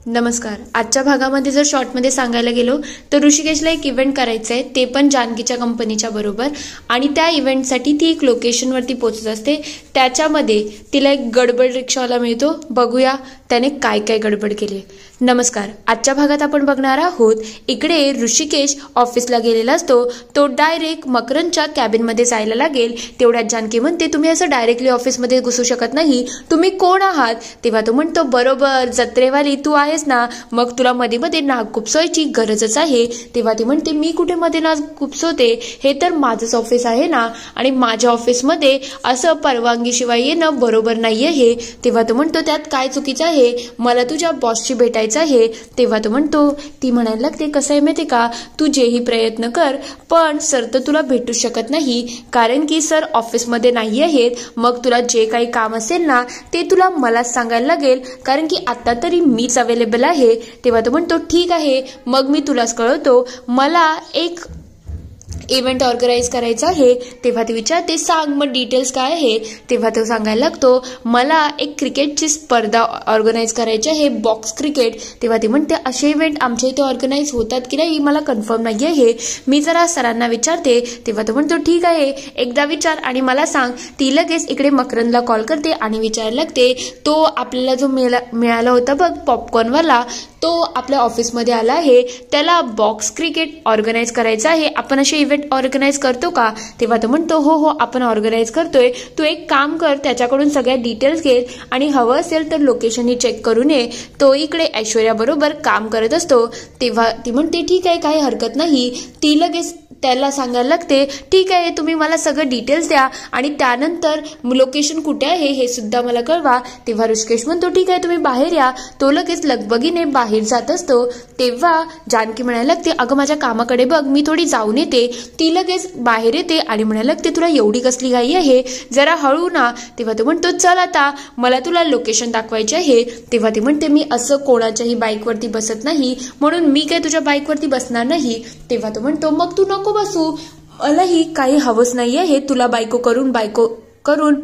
नमस्कार. आजच्या भागामध्ये जर शॉर्टमध्ये सांगायला गेलो तर ऋषिकेशला एक इव्हेंट करायचा आहे, ते पण जानकीच्या कंपनीच्या बरोबर. आणि त्या इव्हेंटसाठी ती एक लोकेशनवरती पोहोचत असते. त्याच्यामध्ये तिला एक गडबड रिक्षावाला मिळतो. बघूया त्याने काय काय गडबड केली. नमस्कार. आजच्या भागात आपण बघणार आहोत, इकडे ऋषिकेश ऑफिसला गेलेला असतो. तो डायरेक्ट मकरंदच्या कॅबिनमध्ये जायला लागेल. तेवढ्यात जानकी म्हणते, तुम्ही असं डायरेक्टली ऑफिसमध्ये घुसू शकत नाही, तुम्ही कोण आहात? तेव्हा तो म्हणतो, बरोबर जत्रेवाली तू आहेस ना, मग तुला मध्ये मध्ये नाक खुपसायची गरजच आहे. तेव्हा ती म्हणते, मी कुठे मध्ये नाक खुपसवते, हे तर माझंच ऑफिस आहे ना, आणि माझ्या ऑफिसमध्ये असं परवानगीशिवाय येणं बरोबर नाही आहे. तेव्हा तो म्हणतो, त्यात काय चुकीचं आहे? मला तुझ्या बॉसशी भेटायचं आहे. तेव्हा तो म्हणतो, ती म्हणायला लागते, कसं आहे माहिती का, तू जेही प्रयत्न कर पण सर तर तुला भेटू शकत नाही, कारण की सर ऑफिसमध्ये नाही आहेत. मग तुला जे काही काम असेल ना ते तुला मलाच सांगायला लागेल, कारण की आता तरी मीच अवेलेबल आहे. तेव्हा तो म्हणतो, ठीक आहे, मग मी तुलाच कळवतो, मला एक इव्हेंट ऑर्गनाईज करायचा आहे. तेव्हा ती विचारते, सांग मग डिटेल्स काय आहे? तेव्हा तो सांगायला लागतो, मला एक क्रिकेटची स्पर्धा ऑर्गनाईज करायची आहे, बॉक्स क्रिकेट. तेव्हा ती म्हणते, असे इव्हेंट आमच्या इथे ऑर्गनाईज होतात की नाही मला कन्फर्म नाही आहे, मी जरा सरांना विचारते. तेव्हा तो म्हणतो, ठीक आहे, एकदा विचार आणि मला सांग. ती लगेच इकडे मकरंदला कॉल करते आणि विचारायला लागते, तो आपल्याला जो मिळाला होता बघ पॉपकॉर्नवाला, तो आपल्या ऑफिसमध्ये आला आहे, त्याला बॉक्स क्रिकेट ऑर्गनाईज करायचं आहे, आपण असे इव्हेंट ऑर्गनाईज करतो का? तेव्हा तो म्हणतो, हो हो आपण ऑर्गनाईज करतोय, तू एक काम कर, त्याच्याकडून सगळ्या डिटेल्स घे आणि हवं असेल तर लोकेशनही चेक करून ये. तो इकडे ऐश्वर्या बरोबर काम करत असतो. तेव्हा ती म्हणते, ठीक आहे, काही हरकत नाही. ती लगेच त्याला सांगायला लागते, ठीक आहे, तुम्ही मला सगळं डिटेल्स द्या आणि त्यानंतर लोकेशन कुठे आहे हे सुद्धा मला कळवा. तेव्हा ऋषिकेश म्हणतो, ठीक आहे, तुम्ही बाहेर या. तो लगेच लगबगीने बाहेर जात असतो. तेव्हा जानकी म्हणायला लागते, अगं माझ्या कामाकडे बघ, मी थोडी जाऊन येते. ती लगेच बाहेर येते आणि म्हणायला लागते, तुला एवढी कसली घाई आहे, जरा हळू ना. तेव्हा तो म्हणतो, चल आता मला तुला लोकेशन दाखवायचे आहे. तेव्हा ती म्हणते, मी असं कोणाच्याही बाईकवरती बसत नाही, म्हणून मी काय तुझ्या बाईकवरती बसणार नाही. तेव्हा तो म्हणतो, मग तू नको बसू, मलाही काही हवंच नाही आहे तुला बायको करून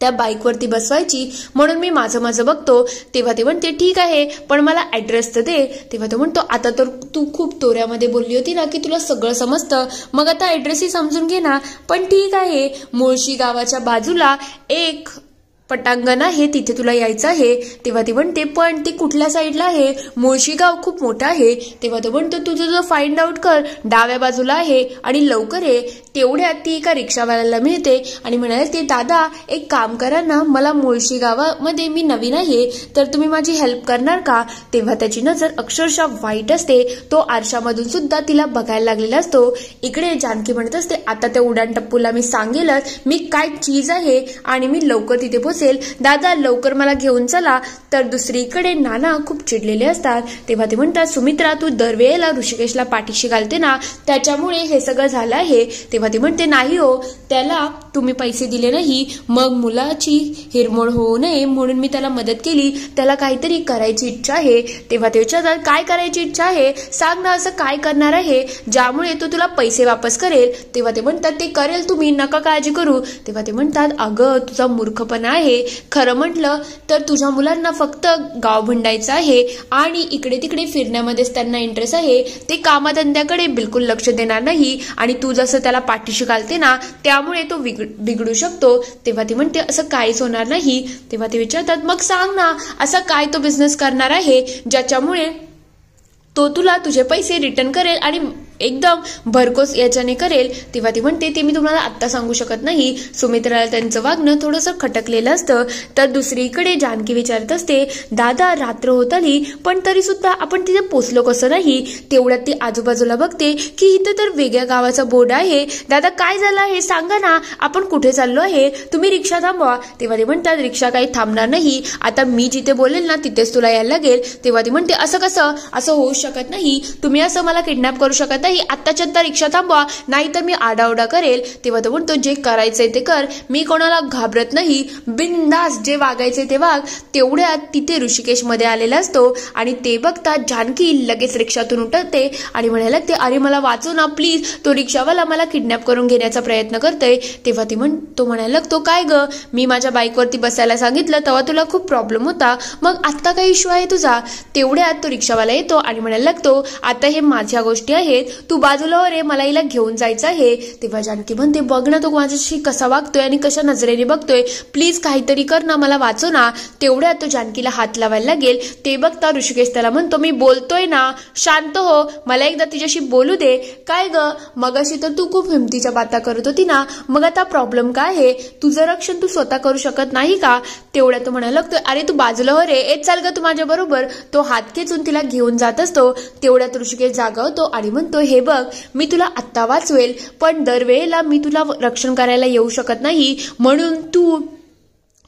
त्या बाईकवरती बसवायची, म्हणून मी माझं बघतो. तेव्हा ते म्हणते, ठीक आहे, पण मला ऍड्रेस तर दे. तेव्हा तो म्हणतो, आता तर तू खूप तोऱ्यामध्ये बोलली होती ना की तुला सगळं समजतं, मग आता ऍड्रेसही समजून घे ना. पण ठीक आहे, मुळशी गावाच्या बाजूला एक पटांगण आहे, तिथे तुला यायचं आहे. तेव्हा ती म्हणते, पण ती कुठल्या साईडला आहे? मुळशी गाव खूप मोठं आहे. तेव्हा तो म्हणतो, तुझं जो फाइंड आउट कर, डाव्या बाजूला आहे आणि लवकर ये. तेवढ्यात ती एका रिक्षावाल्याला मिळते आणि म्हणाले, ते दादा एक काम करा ना, मला मुळशी गावामध्ये मी नवीन आहे, तर तुम्ही माझी हेल्प करणार का? तेव्हा त्याची नजर अक्षरशः वाईट असते. तो आरशामधून सुद्धा तिला बघायला लागलेला असतो. इकडे जानकी म्हणत असते, आता त्या उडान टप्पूला मी सांगेलच मी काय चीज आहे आणि मी लवकर तिथे पोहोचेल, दादा लवकर मला घेऊन चला. तर दुसरीकडे नाना खूप चिडलेले असतात. तेव्हा ते म्हणतात, सुमित्रा तू दरवेळेला ऋषिकेशला पाठीशी घालते ना, त्याच्यामुळे हे सगळं झालं आहे. तेव्हा ती म्हणते, नाही हो, त्याला तुम्ही पैसे दिले नाही, मग मुलाची हिरमोड होऊ नये म्हणून मी त्याला मदत केली, त्याला काहीतरी करायची इच्छा आहे. तेव्हा ते विचारतात, काय करायची इच्छा आहे, सांग ना, असं काय करणार आहे ज्यामुळे तो तुला पैसे वापस करेल? तेव्हा ते म्हणतात, ते करेल, तुम्ही नका काळजी करू. तेव्हा ते म्हणतात, अगं तुझा मूर्खपणा आहे, खरं म्हटलं तर तुझ्या मुलांना फक्त गाव भंडायचं आहे आणि इकडे तिकडे फिरण्यामध्येच त्यांना इंटरेस्ट आहे, ते कामधंद्याकडे बिलकुल लक्ष देणार नाही, आणि तू जसं त्याला पाठीशी घालते ना त्यामुळे तो बिघडू शकतो. तेव्हा ती म्हणते, असं काहीच होणार नाही. तेव्हा ते विचारतात, मग सांग ना, असा काय तो बिझनेस करणार आहे ज्याच्यामुळे तो तुला तुझे पैसे रिटर्न करेल आणि एकदम भरकोस याच्याने करेल? तेव्हा ती म्हणते, ते मी तुम्हाला आत्ता सांगू शकत नाही. सुमित्राला त्यांचं वागणं थोडंसं खटकलेलं असतं. तर दुसरीकडे जानकी विचारत असते, दादा रात्र होत आली पण तरी सुद्धा आपण तिथे पोचलो कसं नाही? तेवढ्यात ती आजूबाजूला बघते की इथं तर वेगळ्या गावाचा बोर्ड आहे. दादा काय झालं आहे सांगा ना, आपण कुठे चाललो आहे, तुम्ही रिक्षा थांबवा. तेव्हा ते म्हणतात, रिक्षा काही थांबणार नाही, आता मी जिथे बोलेल ना तिथेच तुला यायला लागेल. तेव्हा ती म्हणते, असं कसं, असं होऊ शकत नाही, तुम्ही असं मला किडनॅप करू शकत ताई आत्ताच्या आत्ता रिक्षा थांबवा, नाहीतर मी आडाओरडा करेल. तेव्हा तो म्हणतो जे करायचंय ते कर, मी कोणाला घाबरत नाही, बिनधास्त जे वागायचे ते वाग. तेवढ्यात तिथे ऋषिकेश मध्ये आलेला असतो आणि ते बघता जानकी लगेच रिक्षातून उतरते आणि म्हणायला लागते, अरे मला वाचव ना प्लीज, तो रिक्षावाला मला किडनॅप करून घेण्याचा प्रयत्न करतोय. तेव्हा तो म्हणायला लागतो, काय ग, मी माझ्या बाईकवरती बसायला सांगितलं तेव्हा तुला खूप प्रॉब्लेम होता, मग आत्ता काही इश्यू आहे तुझा. तेवढ्यात तो रिक्षावाला येतो आणि म्हणायला लागतो, आता हे माझ्या गोष्टी आहेत, तू बाजूला हो रे, मला हिला घेऊन जायचं आहे. तेव्हा जानकी म्हणते, बघ ना तो माझ्याशी कसा वागतोय आणि कशा नजरेने बघतोय, प्लीज काहीतरी कर ना, मला वाचव ना. तेवढ्यात तो जानकीला हात लावायला लागेल. ते बघता ऋषिकेश त्याला म्हणतो, मी बोलतोय ना, शांत हो, मला एकदा तिच्याशी बोलू दे. काय ग, मगाशी तर तू खूप हिमतीच्या बाता करत होती ना, मग आता प्रॉब्लेम काय आहे, तुझं रक्षण तू स्वतः करू शकत नाही का. तेवढ्यात तो म्हणायला लागतो, अरे तू बाजूला हो रे, चाल ग तू माझ्या बरोबर. तो हात खेचून तिला घेऊन जात असतो. तेवढ्यात ऋषिकेश जागा होतो आणि म्हणतो, हे बघ, मी तुला आत्ता वाचवेल, पण दरवेळेला मी तुला रक्षण करायला येऊ शकत नाही, म्हणून तू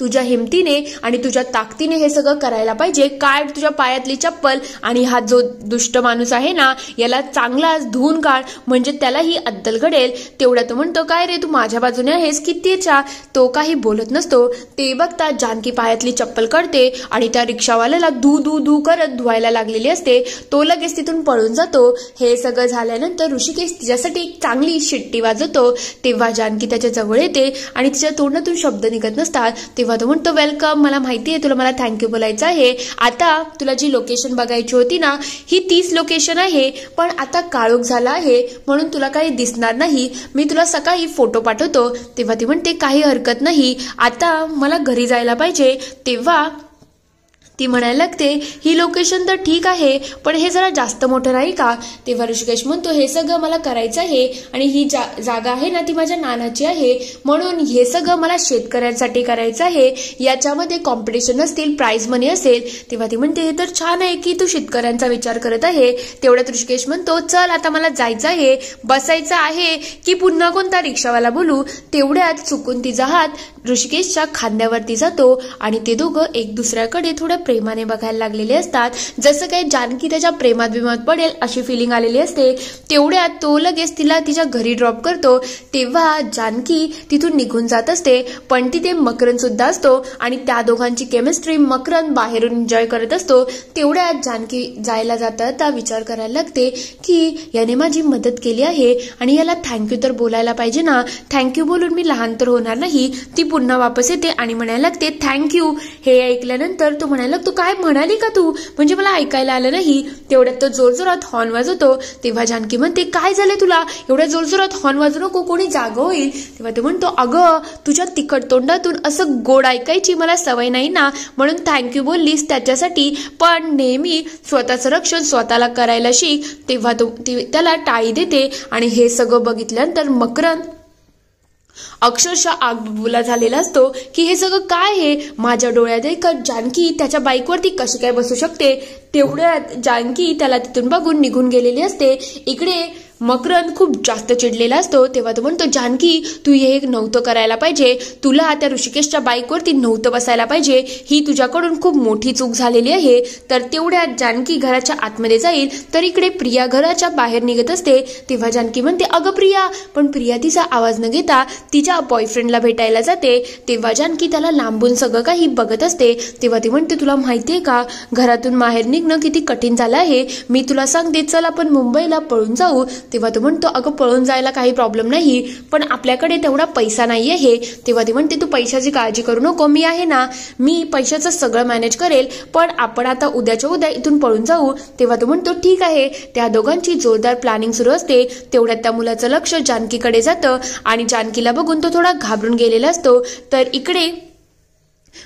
तुझ्या हिमतीने आणि तुझ्या ताकदीने हे सगळं करायला पाहिजे. काय तुझ्या पायातली चप्पल आणि हा जो दुष्ट माणूस आहे ना, याला चांगला धुवून काढ, म्हणजे त्यालाही अद्दल घडेल. तेवढ्या तो म्हणतो, काय रे तू माझ्या बाजूने आहेस की त्याच्या. तो काही बोलत नसतो. ते बघता जानकी पायातली चप्पल काढते आणि त्या रिक्षावाल्याला धू करत धुवायला लागलेली असते. तो लगेच तिथून पळून जातो. हे सगळं झाल्यानंतर ऋषिकेश तिच्यासाठी एक चांगली शिट्टी वाजवतो. तेव्हा जानकी त्याच्या जवळ येते आणि तिच्या तोंडातून शब्द निघत नसतात. तेव्हा तो म्हणतो, वेलकम, मला माहिती आहे तुला मला थँक्यू बोलायचं आहे. आता तुला जी लोकेशन बघायची होती ना, ही 30 लोकेशन आहे, पण आता काळोख झाला आहे म्हणून तुला काही दिसणार नाही. मी तुला सकाळी फोटो पाठवतो. तेव्हा ती म्हणते, काही हरकत नाही, आता मला घरी जायला पाहिजे. तेव्हा ती म्हणायला लागते, ही लोकेशन तर ठीक आहे, पण हे जरा जास्त मोठं नाही का. तेव्हा ऋषिकेश म्हणतो, हे सगळं मला करायचं आहे आणि ही जागा आहे ना ती माझ्या नानाची आहे, म्हणून हे सगळं मला शेतकऱ्यांसाठी करायचं आहे. याच्यामध्ये कॉम्पिटिशन असतील, प्राइज मनी असेल. तेव्हा ती म्हणते, हे तर छान आहे की तू शेतकऱ्यांचा विचार करत आहे. तेवढ्यात ऋषिकेश म्हणतो, चल आता मला जायचं आहे, बसायचं आहे की पुन्हा कोणता रिक्षावाला बोलू. तेवढ्यात चुकून तिचा हात ऋषिकेशच्या खांद्यावरती जातो आणि ते दोघं एक दुसऱ्याकडे थोड्या प्रेमाने बघायला लागलेले असतात. जसं काही जानकी त्याच्या प्रेमात बिमात पडेल अशी फिलिंग आलेली असते. तेवढ्यात तो लगेच तिला तिच्या घरी ड्रॉप करतो. तेव्हा जानकी तिथून निघून जात असते, पण तिथे मकरंद सुद्धा असतो आणि त्या दोघांची केमिस्ट्री मकरंद बाहेरून एन्जॉय करत असतो. तेवढ्यात जानकी जायला जाता विचार करायला लागते की याने माझी मदत केली आहे आणि याला थँक्यू तर बोलायला पाहिजे ना. थँक्यू बोलून मी लहान तर होणार नाही. ती पुन्हा वापस येते आणि म्हणायला लागते, थँक्यू. हे ऐकल्यानंतर तो म्हणायला, तू काय म्हणाली का तू, म्हणजे मला ऐकायला आलं नाही. तेवढ्यात तो जोरजोरात हॉर्न वाजवतो. तेव्हा जानकी म्हणते, काय झालंय तुला, एवढ्या जोरजोरात हॉर्न वाजवू नको, कोणी जागं होईल. तेव्हा तो म्हणतो, अगं तुझ्या तिखट तोंडातून असं गोड ऐकायची मला सवय नाही ना, म्हणून थँक्यू बोललीस त्याच्यासाठी, पण नेहमी स्वतःचं रक्षण स्वतःला करायला शिक. तेव्हा तो त्याला टाळी देते आणि हे सगळं बघितल्यानंतर मकरंद अक्षरशः आगबुबुला झालेला असतो की हे सगळं काय आहे. माझ्या डोळ्यात एकच जानकी त्याच्या बाईकवरती कशी काय बसू शकते. तेवढ्यात जानकी त्याला तिथून बघून निघून गेलेली असते. इकडे मकरंद खूप जास्त चिडलेला असतो. तेव्हा तो म्हणतो, जानकी तू हे नव्हतं करायला पाहिजे, तुला त्या ऋषिकेशच्या बाईकवरती नव्हतं बसायला पाहिजे, ही तुझ्याकडून खूप मोठी चूक झालेली आहे. तर तेवढ्यात जानकी घराच्या आतमध्ये जाईल तर इकडे प्रिया घराच्या बाहेर निघत असते. तेव्हा जानकी म्हणते, अगं प्रिया, पण प्रिया तिचा आवाज न घेता तिच्या बॉयफ्रेंडला भेटायला जाते. तेव्हा जानकी त्याला लांबून सगळं काही बघत असते. तेव्हा ती म्हणते, तुला माहितीये का, घरातून बाहेर निघणं किती कठीण झालं आहे, मी तुला सांगते, चल आपण मुंबईला पळून जाऊ. तेव्हा तो म्हणतो, अगं पळून जायला काही प्रॉब्लेम नाही, पण आपल्याकडे तेवढा पैसा नाही आहे. तेव्हा ती म्हणते, तू पैशाची काळजी करू नको, मी आहे ना, मी पैशाचं सगळं मॅनेज करेल, पण आपण आता उद्याच्या उद्या इथून पळून जाऊ. तेव्हा तो म्हणतो, ठीक आहे. त्या दोघांची जोरदार प्लॅनिंग सुरू असते. तेवढ्यात त्या मुलाचं लक्ष जानकीकडे जातं आणि जानकीला बघून तो थोडा घाबरून गेलेला असतो. तर इकडे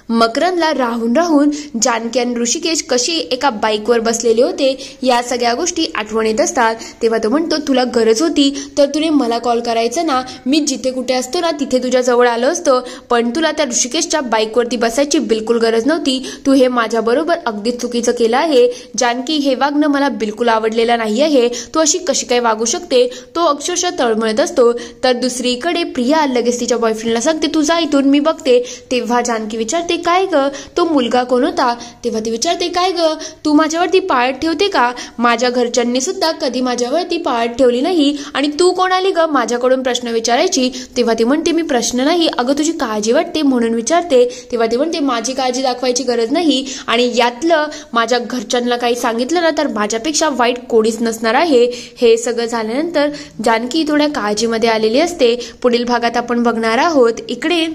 मकरंदला राहून राहून जानकी आणि ऋषिकेश कशी एका बाईकवर बसलेले होते या सगळ्या गोष्टी आठवण येत असतात. तेव्हा तो म्हणतो, तुला गरज होती तर तुने मला कॉल करायचं ना, मी जिथे कुठे असतो ना तिथे तुझ्या जवळ आलो असतो, पण तुला त्या ऋषिकेशच्या बाईकवरती बसायची बिलकुल गरज नव्हती. तू हे माझ्याबरोबर अगदी चुकीचं केलं आहे. जानकी, हे वागणं मला बिलकुल आवडलेलं नाही आहे. तू अशी कशी काय वागू शकते. तो अक्षरशः तळमळत असतो. तर दुसरीकडे प्रिया लगेच तिच्या बॉयफ्रेंडला सांगते, तू जा इथून, मी बघते. तेव्हा जानकी विचारते काय ग तो मुलगा कोण होता? तेव्हा ती विचारते काय ग तू माझ्यावरती पाळत ठेवते का? माझ्या घरच्यांनी सुद्धा कधी माझ्यावरती पाळत ठेवली नाही आणि तू कोण आली ग माझ्याकडून प्रश्न विचारायची? तेव्हा ती म्हणते मी प्रश्न नाही अगं तुझी काळजी वाटते म्हणून विचारते. तेव्हा ती म्हणते माझी काळजी दाखवायची गरज नाही आणि यातलं माझ्या घरच्यांना काही सांगितलं ना तर माझ्यापेक्षा वाईट कोणीच नसणार आहे. हे सगळं झाल्यानंतर जानकी थोड्या काळजीमध्ये आलेली असते. पुढील भागात आपण बघणार आहोत. इकडे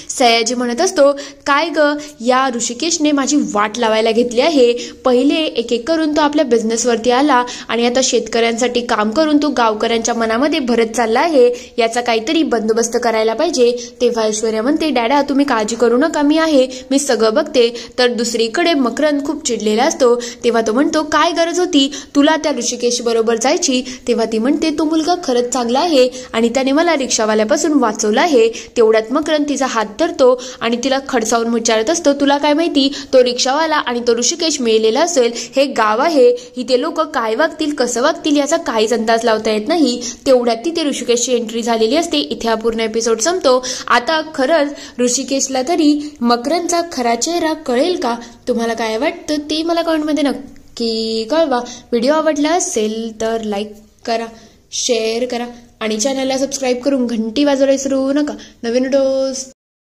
सयाजी म्हणत असतो काय ग या ऋषिकेशने माझी वाट लावायला घेतली आहे. पहिले एक एक करून तो आपल्या बिझनेसवरती आला आणि आता शेतकऱ्यांसाठी काम करून तो गावकऱ्यांच्या मनामध्ये भरत चालला आहे. याचा काहीतरी बंदोबस्त करायला पाहिजे. तेव्हा ऐश्वर्या म्हणते डॅडा तुम्ही काळजी करू नका मी आहे मी सगळं बघते. तर दुसरीकडे मकरंद खूप चिडलेला असतो. तेव्हा तो म्हणतो काय गरज होती तुला त्या ऋषिकेश बरोबर जायची? तेव्हा ती म्हणते तो मुलगा खरंच चांगला आहे आणि त्याने मला रिक्षावाल्यापासून वाचवलं आहे. तेवढ्यात मकरंद तिचा हात धरतो आणि तिला खडसावून विचारत असतो तुला काय माहिती तो रिक्षावाला आणि तो ऋषिकेश मिळलेला असेल. हे गाव आहे इथे लोक काय वागतील कसं वागतील याचा काहीच अंदाज लावता येत नाही. तेवढ्यात तिथे ऋषिकेशची एंट्री झालेली असते. इथे हा पूर्ण एपिसोड संपतो. आता खरंच ऋषिकेशला तरी मकरंदचा खरा चेहरा कळेल का? तुम्हाला काय वाटतं ते मला कमेंटमध्ये नक्की कळवा. व्हिडिओ आवडला असेल तर लाईक करा शेअर करा आणि चॅनलला सबस्क्राईब करून घंटी वाजवायला विसरू नका. नवीन व्हिडिओज